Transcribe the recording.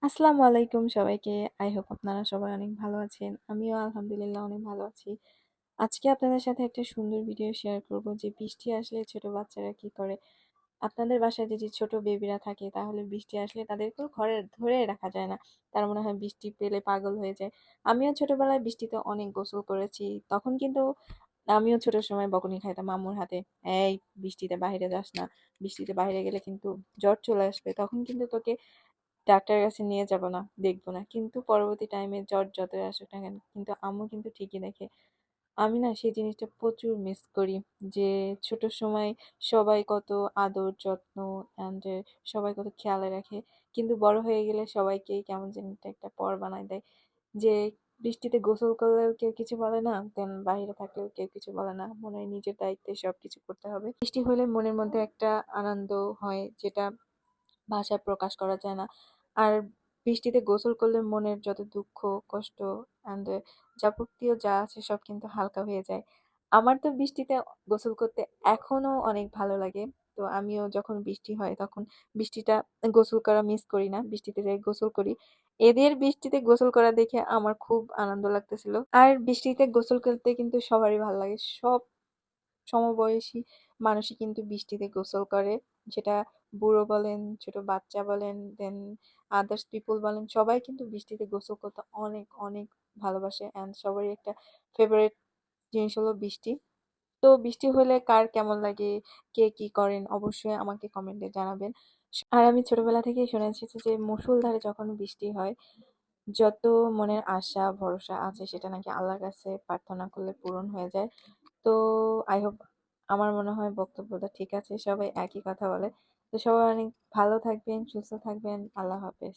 আসসালামু আলাইকুম সবাইকে। আই হোপ আপনারা সবাই অনেক ভালো আছেন। আমিও আলহামদুলিল্লাহ অনেক ভালো আছি। আজকে আপনাদের সাথে একটা সুন্দর ভিডিও শেয়ার করব যে বৃষ্টি আসলে ছোট বাচ্চারা কি করে। আপনাদের বাসায় যদি ছোট বেবিরা থাকে তাহলে বৃষ্টি আসলে তাদেরকেও ঘরে ধরে রাখা যায় না। তার মনে হয় বৃষ্টি পেলে পাগল হয়ে যায়। আমিও ছোটবেলায় বৃষ্টিতে অনেক গোসল করেছি। তখন কিন্তু আমিও ছোট সময় বকুনি খাইতাম আম্মুর হাতে। এই বৃষ্টিতে বাইরে যাস না। বৃষ্টিতে বাইরে গেলে কিন্তু জ্বর চলে আসবে। তখন কিন্তু তোকে ডাক্তারের কাছে নিয়ে যাব না, দেখবো না। কিন্তু পরবর্তী টাইমে জ্বর যতই আসুক না কেন কিন্তু আম্মু কিন্তু ঠিকই দেখে। আমি না সেই জিনিসটা প্রচুর মিস করি যে ছোট সময় সবাই কত আদর যত্ন অ্যান্ড সবাই কত খেয়ালে রাখে, কিন্তু বড় হয়ে গেলে সবাইকেই কেমন যেন একটা পর বানায় দেয়। যে বৃষ্টিতে গোসল করলেও কেউ কিছু বলে না, দেন বাইরে থাকলেও কেউ কিছু বলে না, মনে হয় নিজের দায়িত্বে সবকিছু করতে হবে। বৃষ্টি হলে মনের মধ্যে একটা আনন্দ হয় যেটা ভাষায় প্রকাশ করা যায় না। আর বৃষ্টিতে গোসল করলে মনের যত দুঃখ, কষ্ট অ্যান্ড যাবতীয় যা আছে সব কিন্তু হালকা হয়ে যায়। আমার তো বৃষ্টিতে গোসল করতে এখনো অনেক ভালো লাগে। তো আমিও যখন বৃষ্টি হয় তখন বৃষ্টিটা গোসল করা মিস করি না, বৃষ্টিতে যাই গোসল করি। এদের বৃষ্টিতে গোসল করা দেখে আমার খুব আনন্দ লাগতেছিল। আর বৃষ্টিতে গোসল করতে কিন্তু সবারই ভালো লাগে। সব সমবয়সী মানুষই কিন্তু বৃষ্টিতে গোসল করে। যেটা বুড়ো বলেন, ছোট বাচ্চা বলেন, দেন আদার্স পিপল বলেন, সবাই কিন্তু বৃষ্টিতে গোসল করতে অনেক অনেক ভালোবাসে। অ্যান্ড সবারই একটা ফেভারিট জিনিস হলো বৃষ্টি। তো বৃষ্টি হলে কার কেমন লাগে, কে কি করেন অবশ্যই আমাকে কমেন্টে জানাবেন। আর আমি ছোটবেলা থেকেই শুনে এসেছি যে মুষলধারে যখন বৃষ্টি হয়, যত মনের আশা ভরসা আছে সেটা নাকি আল্লাহর কাছে প্রার্থনা করলে পূরণ হয়ে যায়। তো আই হোপ আমার মনে হয় বক্তব্যটা ঠিক আছে, সবাই একই কথা বলে। তো সবাই অনেক ভালো থাকবেন, সুস্থ থাকবেন। আল্লাহ হাফেজ।